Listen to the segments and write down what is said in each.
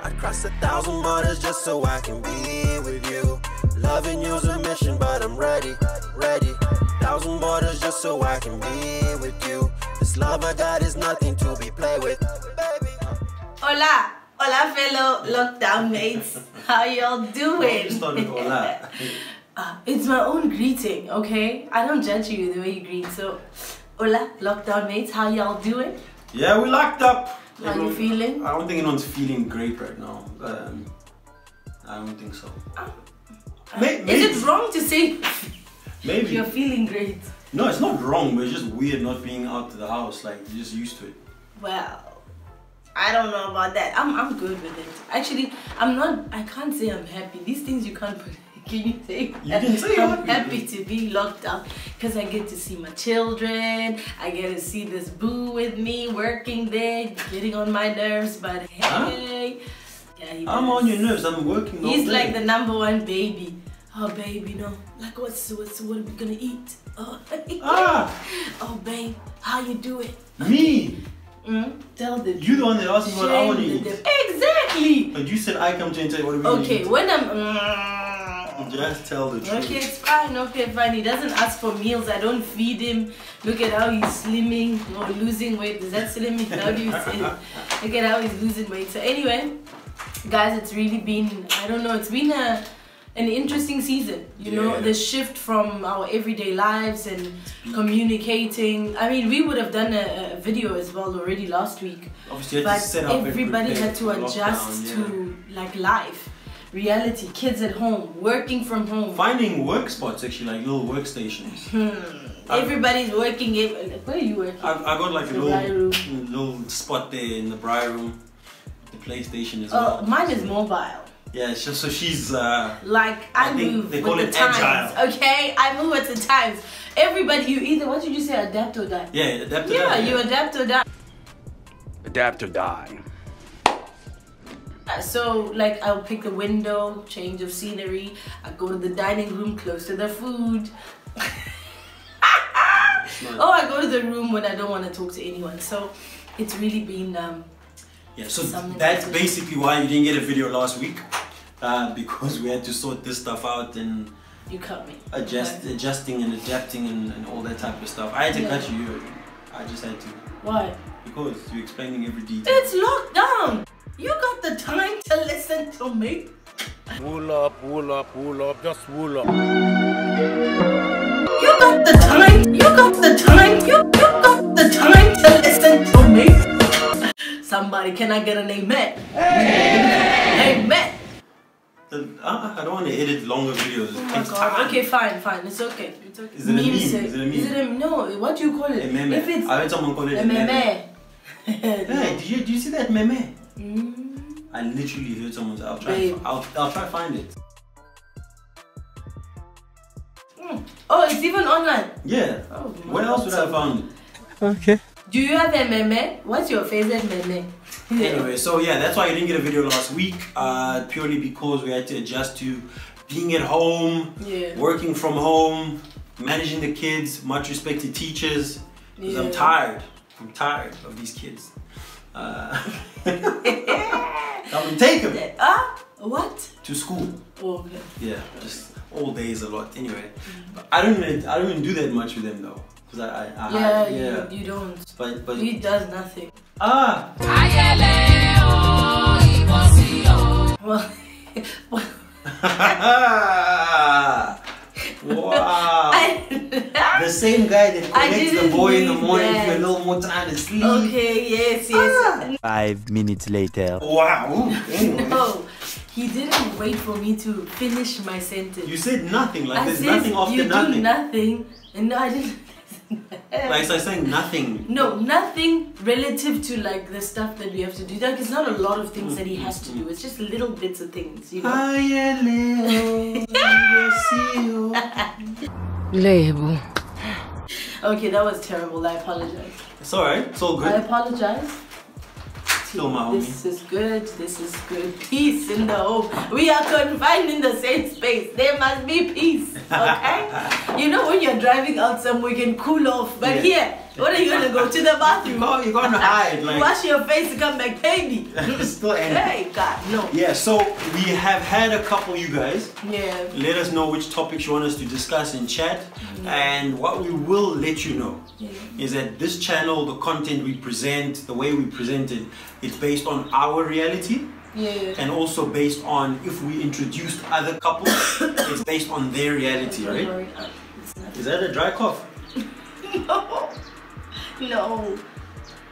I'd cross 1,000 borders just so I can be with you. Loving you's a mission, but I'm ready, ready. 1,000 borders just so I can be with you. This love I got is nothing to be played with, baby. Hola, hola fellow lockdown mates. How y'all doing? Hola. It's my own greeting, okay? I don't judge you the way you greet. So, hola, lockdown mates. How y'all doing? Yeah, we locked up. How you feeling? I don't think anyone's feeling great right now. I don't think so. Maybe. Is it wrong to say maybe you're feeling great? No, it's not wrong, but it's just weird not being out to the house. Like, you're just used to it. Well, I don't know about that. I'm good with it. Actually, I can't say I'm happy. These things you can't put. Can you say? You can say I'm happy to be locked up because I get to see my children. I get to see this boo with me working there, getting on my nerves. But hey, yeah, I'm on your nerves. I'm working all He's day. like the #1 baby. Oh baby, no. Like what are we gonna eat? Oh, oh babe, how you doing? Me? Tell them. You the one that asked me what I want to eat. Exactly. But you said I come to you and tell you what we Okay, eat. when I'm just tell the truth. okay, it's fine, okay, fine. He doesn't ask for meals, I don't feed him. Look at how he's slimming or losing weight. Is that slimming? How do you say it? Look at how he's losing weight. So anyway, guys, it's really been, I don't know, it's been an interesting season. You know, the shift from our everyday lives and communicating. I mean, we would have done a video as well already last week. Obviously, but everybody had to adjust to like life. Reality, kids at home, working from home. Finding work spots, actually, like little workstations. Everybody's working. Where are you working? I got like a little spot there in the Briar room. The PlayStation as well. Mine is mobile. Yeah, so she's like I move they call with it the times. agile. Okay, I move with the times. Everybody, you either, what did you say, adapt or die? Yeah, adapt or die. Yeah, you adapt or die. Adapt or die. So, like, I'll pick a window, change of scenery. I go to the dining room, close to the food. Oh, I go to the room when I don't want to talk to anyone. So, it's really been yeah. So that's basically why you didn't get a video last week, because we had to sort this stuff out and you cut me. Adjusting and adapting and all that type of stuff. I had to cut you. I just had to. Why? Because you're explaining every detail. It's locked down. You got the time to listen to me? Wool up, just wool up. You got the time, you got the time to listen to me? Somebody, can I get an amen? Hey! Amen! I don't want to edit longer videos. Oh my God. Okay, fine, it's okay. It's okay. Is it a meme? Is it a meme? No, what do you call it? A meme. If it's I heard someone call it a meme. Hey, did you see that meme? I literally heard someone say, I'll try to find it. Oh, it's even online? Yeah. Oh, where else would I find it? Okay. Do you have a meme? What's your favorite meme? Anyway, so yeah, that's why you didn't get a video last week. Purely because we had to adjust to being at home, working from home, managing the kids. Much respect to teachers, because I'm tired. I'm tired of these kids. Come and take them. What? To school. Oh, okay. Yeah, just all day is a lot. Anyway, but I don't even do that much with them though, because you don't. But he does nothing. Well. Wow. The same guy that connects the boy in the morning for a little more time to sleep. Okay, yes. 5 minutes later. Wow. No, he didn't wait for me to finish my sentence. You said nothing, like there's nothing after nothing. You do nothing, and no, I didn't. Like it's like saying nothing. No, nothing relative to like the stuff that we have to do. Like it's not a lot of things that he has to do. It's just little bits of things, you know. Label. Okay, that was terrible. I apologize. It's alright. It's all good. I apologize. Still my homie. This is good. This is good. Peace in the home. We are confined in the same space. There must be peace. Okay? You know when you're driving out somewhere, you can cool off. But here, What are you gonna go to the bathroom? You're gonna hide. Like, wash your face and come back, baby. Still angry. Hey, God, no. Yeah, so we have had a couple, you guys. Yeah. Let us know which topics you want us to discuss in chat. And what we will let you know is that this channel, the content we present, the way we present it, it's based on our reality. Yeah. And also based on if we introduced other couples, it's based on their reality, right? Is that a dry cough? No,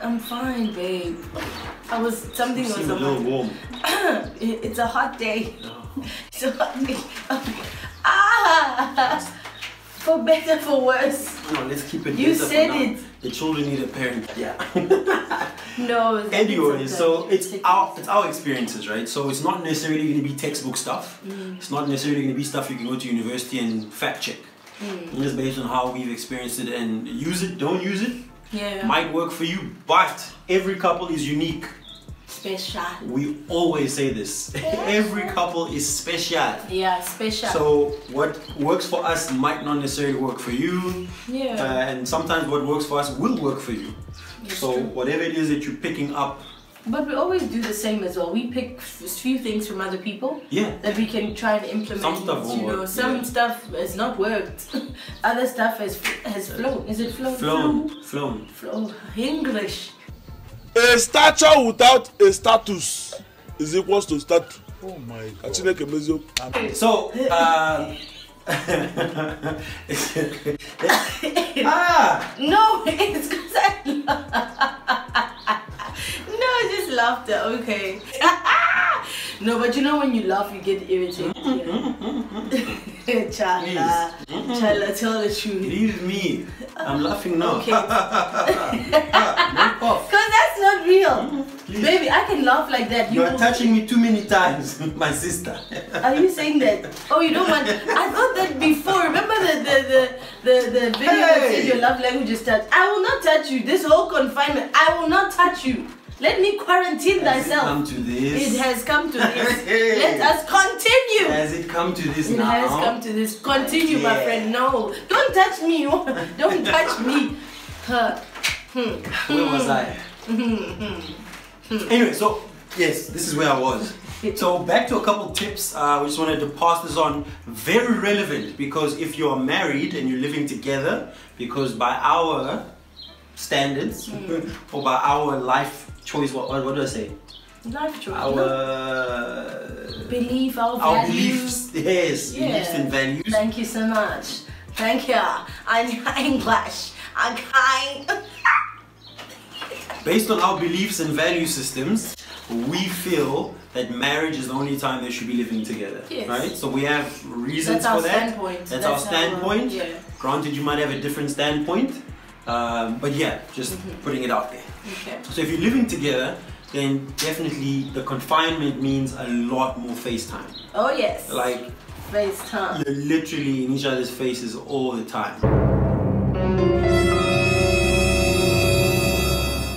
I'm fine, babe. Something was a little warm. It's a hot day. Oh. It's a hot day. For better, for worse. No, let's keep it. You said it. The children need a parent. Yeah. No. Anyway, so it's our experiences, right? So it's not necessarily going to be textbook stuff. It's not necessarily going to be stuff you can go to university and fact check. It's based on how we've experienced it, and use it, don't use it. Yeah. Might work for you, but every couple is unique. Special. We always say this. Every couple is special. Yeah, special. So what works for us might not necessarily work for you. Yeah. And sometimes what works for us will work for you. That's so true. whatever it is that you're picking up. But we always do the same as well. We pick a few things from other people. Yeah. That we can try and implement. Some stuff won't work. Some stuff has not worked. Other stuff has flown. Is it flown? Flown. Flown. English. A stature without a status is equals to status. Oh my God. So, No, it's because No, just laughter, okay. No, but you know when you laugh, you get irritated. Chala, tell the truth. Leave me. I'm laughing now. Okay. Because that's not real. Baby, I can laugh like that. You are touching me too many times, my sister. Are you saying that? Oh, you don't want... I thought that before. Remember the video that said your love language is touch? I will not touch you. This whole confinement, I will not touch you. Let me quarantine thyself. Has it come to this? It has come to this. Let us continue. Has it come to this now? It has come to this. Continue, my friend. No. Don't touch me. Don't touch me. Where was I? Anyway, so yes, this is where I was. So back to a couple tips. We just wanted to pass this on. Very relevant, because if you're married and you're living together, because by our standards or by our life choice, what do I say? Life choice. Our belief, our beliefs. Yes, beliefs and values. Thank you so much. Thank you. I'm English. I'm kind. Based on our beliefs and value systems, we feel that marriage is the only time they should be living together. Yes. Right? So we have reasons That's our for that. standpoint. That's our standpoint. Yeah. Granted, you might have a different standpoint. But yeah, just putting it out there. Okay. So if you're living together, then definitely the confinement means a lot more FaceTime. Oh yes. Like FaceTime. you're literally in each other's faces all the time.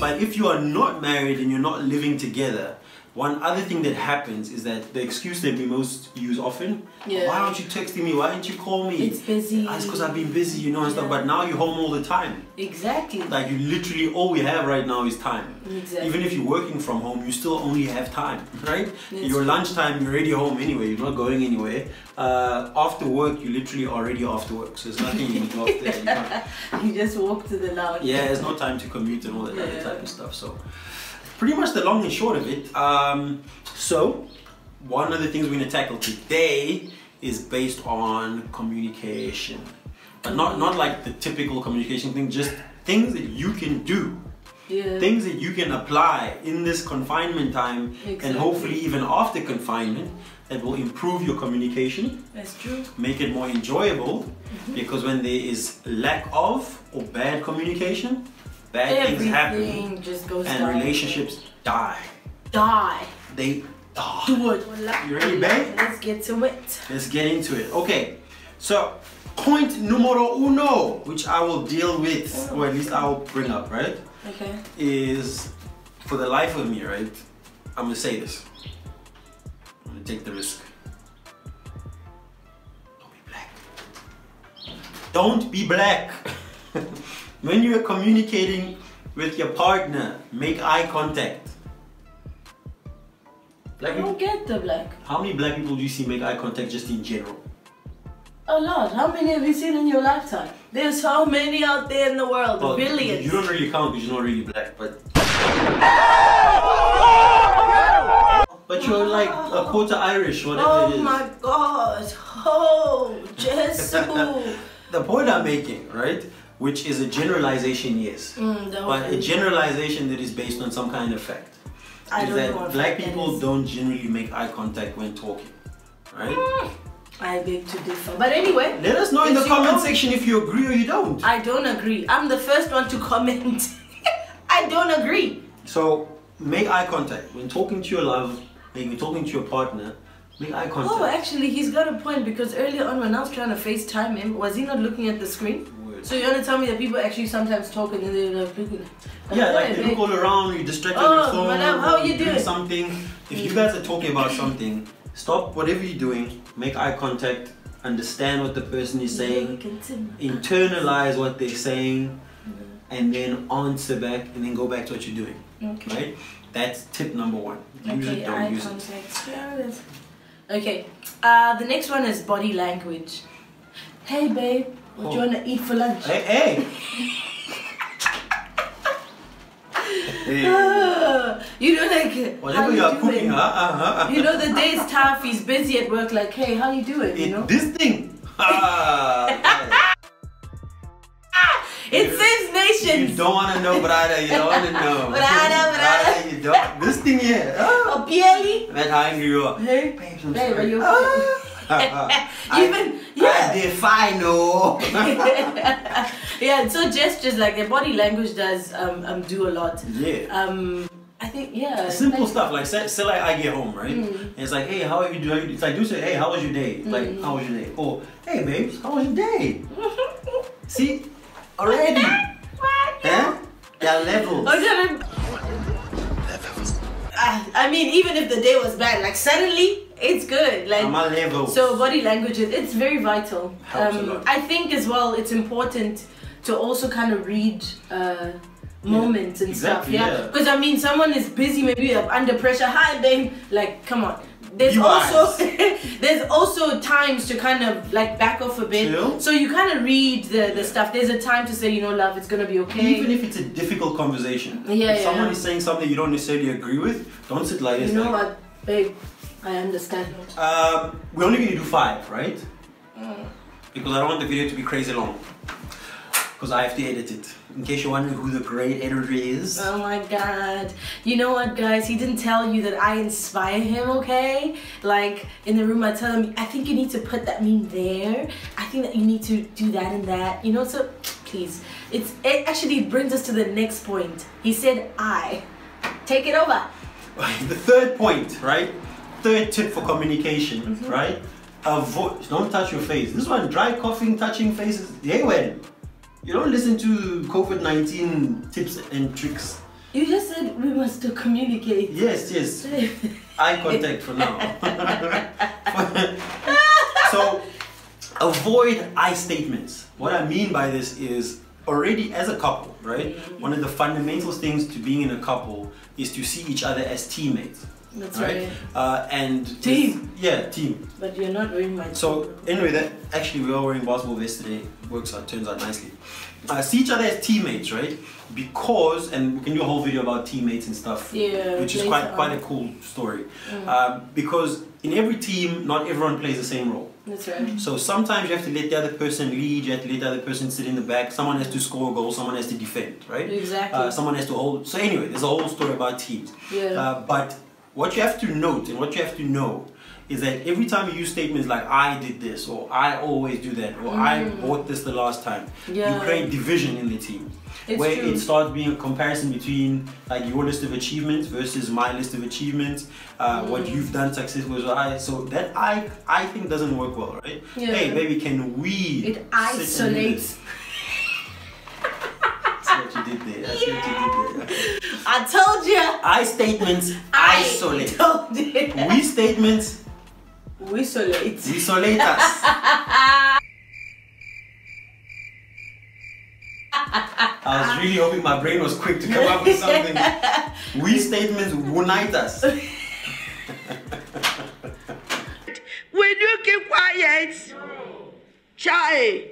But if you are not married and you're not living together, one other thing that happens is that the excuse that we most use often, why aren't you texting me? Why didn't you call me? It's busy. That's because I've been busy, you know, and stuff. But now you're home all the time. Exactly. Like you literally, all we have right now is time. Exactly. Even if you're working from home, you still only have time, right? That's Your lunchtime, you're already home anyway. You're not going anywhere. After work, you're literally already after work. So there's nothing you can do after that. You just walk to the lounge. Yeah, there's no time to commute and all that other type of stuff. So pretty much the long and short of it. So one of the things we're going to tackle today is based on communication, but not like the typical communication thing, just things that you can do, things that you can apply in this confinement time, and hopefully even after confinement, that will improve your communication. That's true. Make it more enjoyable, because when there is lack of or bad communication, bad things happen, just goes and down. relationships die. They die. Do it. You ready, babe? Let's get to it. Let's get into it. Okay, so point numero uno, which I will deal with, or at least I'll bring up, right? Okay. Is, for the life of me, right? I'm gonna say this. I'm gonna take the risk. Don't be black. Don't be black. when you are communicating with your partner, make eye contact. I don't get the black. How many black people do you see make eye contact just in general? A lot. How many have you seen in your lifetime? There's so many out there in the world. Well, billions. You don't really count because you're not really black, but you're like a quarter Irish, whatever it is. Oh my God. Oh, Jesus. The point I'm making, right, which is a generalization, yes, but a generalization that is based on some kind of fact. I don't know that what black fact people that is. don't generally make eye contact when talking, right? I beg to differ. But anyway, let us know in the comment section if you agree or you don't. I don't agree. I'm the first one to comment. I don't agree. So make eye contact when talking to your love, when you're talking to your partner. Make eye contact. Oh, actually, he's got a point, because earlier on when I was trying to FaceTime him, was he not looking at the screen? Word. So you want to tell me that people actually sometimes talk and then they're like looking? Yeah, like they look all around, you're distracted on your phone, madam, how you doing? something. If you guys are talking about something, stop whatever you're doing, make eye contact, understand what the person is saying, internalize what they're saying, and then answer back, and then go back to what you're doing. Okay. Right? That's tip number one. Use it, don't use it. Yeah, okay, the next one is body language. Hey babe, what do you want to eat for lunch? Hey, hey! You know, like, whatever you are cooking, you know, the day is tough, he's busy at work, like, hey, how you doing, you know? This thing! It saves nations! You don't want to know, brother, you don't want to know. Brother. You don't. This thing here. Oh, Pieli? That's how angry you are. Hey, babe, I'm babe, sorry. are you okay? I defy no. Yeah, so gestures, like their body language does do a lot. Yeah. I think, yeah. Simple stuff, like say like I get home, right? And it's like, hey, how are you doing? It's like, do say, hey, how was your day? Like, how was your day? Oh, hey, babes, how was your day? See, already. Huh? There are levels. I mean, even if the day was bad, like suddenly it's good. Like, I'm on levels. So body language, it's very vital. Helps a lot. I think as well, it's important to also kind of read moments and stuff. Yeah, because I mean, someone is busy, maybe under pressure. Hi, babe. Like, come on. There's also times to kind of like back off a bit. Chill. So you kind of read the stuff. There's a time to say, you know, love, it's gonna be okay. Even if it's a difficult conversation. If someone is saying something you don't necessarily agree with, don't sit like this. You know what, babe? I understand. We're only gonna do 5, right? Because I don't want the video to be crazy long. Because I have to edit it. In case you're wondering who the great editor is. Oh my God. You know what, guys? He didn't tell you that I inspire him, okay? Like, in the room I tell him, I think you need to put that meme there. I think that you need to do that and that. You know, so please. It actually brings us to the next point. He said, take it over. The third point, right? Third tip for communication, right? Avoid, don't touch your face. This one, dry coughing, touching faces. Hey, when? You don't listen to COVID-19 tips and tricks. You just said we must communicate. Yes, yes. Eye contact for now. So, avoid I statements. What I mean by this is, already as a couple, right? One of the fundamental things to being in a couple is to see each other as teammates. That's right. And team. Yeah, team. But you're not wearing my team. So anyway, that actually we are wearing basketball vests today. Works out, turns out nicely. See each other as teammates, right? Because, and we can do a whole video about teammates and stuff, which is quite a cool story. Because in every team, not everyone plays the same role. That's right. So sometimes you have to let the other person lead, you have to let the other person sit in the back, someone has to score a goal, someone has to defend, right? Exactly. Someone has to hold. So anyway, there's a whole story about teams. But what you have to note and what you have to know is that every time you use statements like I did this, or I always do that, or I bought this the last time, you create division in the team. Where it starts being a comparison between like your list of achievements versus my list of achievements, what you've done successfully. So that I think doesn't work well, right? Hey, baby, can we? It isolates. That's what you did there. That's what you did there. I told you. I statements isolate. Told you. We statements. We isolate. We isolate us. really hoping my brain was quick to come up with something. We statements unite us. Will you keep quiet? Chai.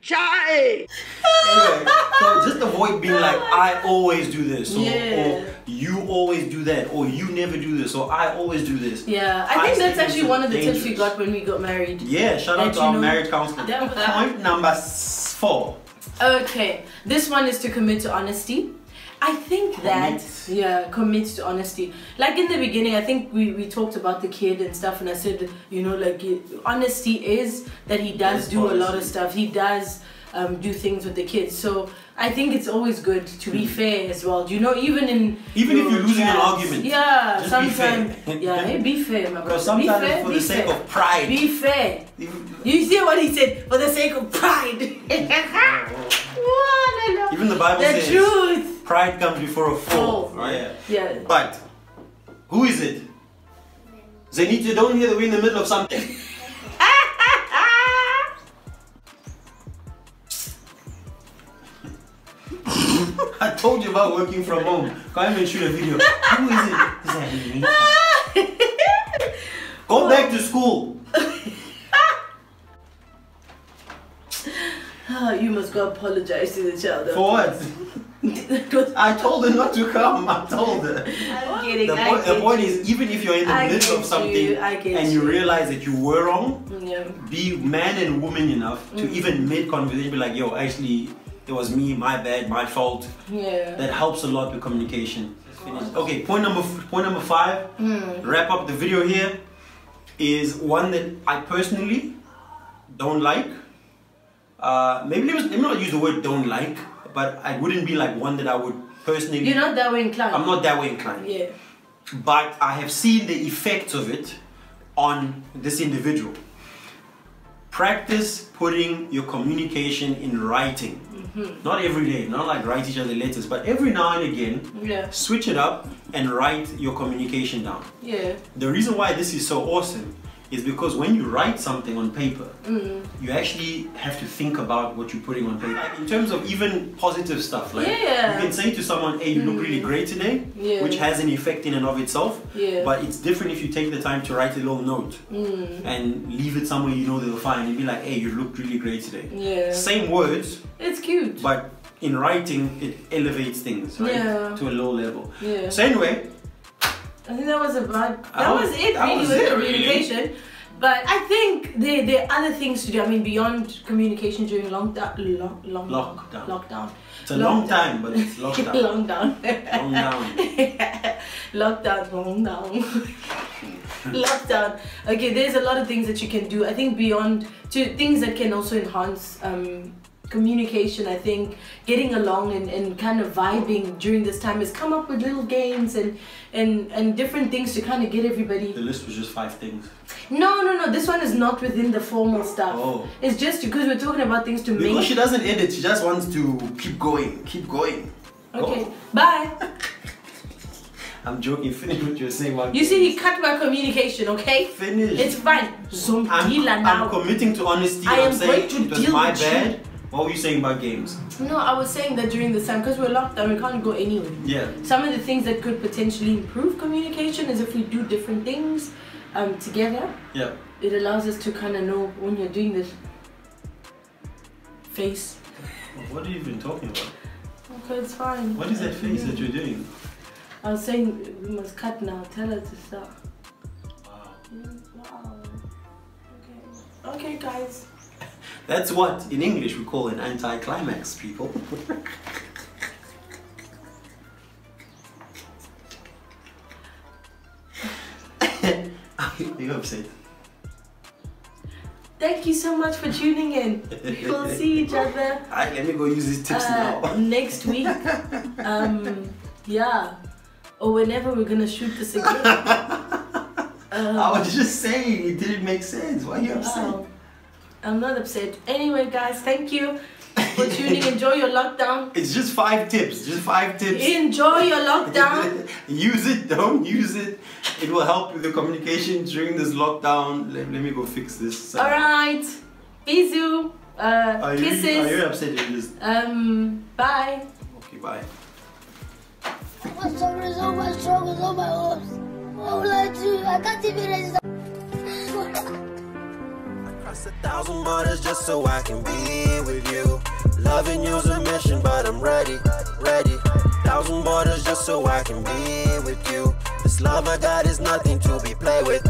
Anyway, so just avoid being like, I always do this, or you always do that, or you never do this, or I always do this. Yeah, I think that's actually one of the tips we got when we got married. Yeah, shout out to our marriage counselor. Point number 4. Okay, this one is to commit to honesty. I think commit to honesty. Like in the beginning, I think we talked about the kid and stuff, and I said, you know, like honesty is that he does do a lot of stuff. He does do things with the kids. So I think it's always good to be fair as well. You know, even if you're losing an argument, just sometimes be fair, my brother. Because sometimes for the sake of pride. Be fair. You see what he said? For the sake of pride. Even the Bible says truth. Pride comes before a fall. Right? Yeah. But who is it? Zenita, don't hear that we're in the middle of something. I told you about working from home. Can't even shoot a video. Who is it? Is that Go back to school. You must go apologize to the child. For what? I told her not to come. I told her. I'm kidding. The point is, even if you're in the middle of something and you realize that you were wrong, be man and woman enough to even make conversation, be like, yo, actually, it was me, my bad, my fault. Yeah. That helps a lot with communication. Okay, point number 5. Wrap up the video here. Is one that I personally don't like. Maybe let me not use the word don't like, but I wouldn't be like one that I would personally. You're not that way inclined. I'm not that way inclined. Yeah. But I have seen the effects of it on this individual. Practice putting your communication in writing. Not every day, not like write each other letters, but every now and again, switch it up and write your communication down. Yeah. The reason why this is so awesome is because when you write something on paper, you actually have to think about what you're putting on paper. In terms of even positive stuff, like you can say to someone, hey, you look really great today, which has an effect in and of itself, but it's different if you take the time to write a little note and leave it somewhere you know they'll find and be like, hey, you looked really great today. Same words. It's cute. But in writing, it elevates things, right? To a low level. So anyway, I think that was it really with communication. Really? But I think there are other things to do. I mean, beyond communication during lockdown. It's a long time, but it's lockdown. Long down. Lockdown. Okay, there's a lot of things that you can do. I think beyond to things that can also enhance communication. I think getting along and kind of vibing during this time is come up with little games and different things to kind of get everybody. The list was just 5 things. No, this one is not within the formal stuff. Oh. It's just because we're talking about things to make. Because she doesn't edit, she just wants to keep going. Okay, bye. I'm joking, finish what you're saying. You see, he cut my communication, okay? Finish. It's fine. I'm committing to honesty. I'm saying it was my bad. What were you saying about games? No, I was saying that during this time, because we're locked down, we can't go anywhere. Yeah. Some of the things that could potentially improve communication is if we do different things together. Yeah. It allows us to kind of know when you're doing this face. What are you even talking about? Okay, it's fine. What is that face that you're doing? I was saying we must cut now. Tell her to stop. Wow. Wow. Okay. Okay, guys. That's what, in English, we call an anticlimax, people. Are you upset? Thank you so much for tuning in. We'll see each other. Alright, let me go use these tips now. Next week. Yeah. Or whenever we're gonna shoot this again. I was just saying, it didn't make sense. Why are you upset? I'm not upset. Anyway, guys, thank you for tuning. Enjoy your lockdown. It's just 5 tips. Just 5 tips. Enjoy your lockdown. Use it. Don't use it. It will help with the communication during this lockdown. Let me go fix this. Alright. Bisous. Kisses. Are you upset? Bye. Bye. My stomach is so much stronger than my arms. What will I do? I can't even resist. Cross 1,000 borders just so I can be with you. Loving you's a mission, but I'm ready, ready. 1,000 borders just so I can be with you. This love I got is nothing to be played with.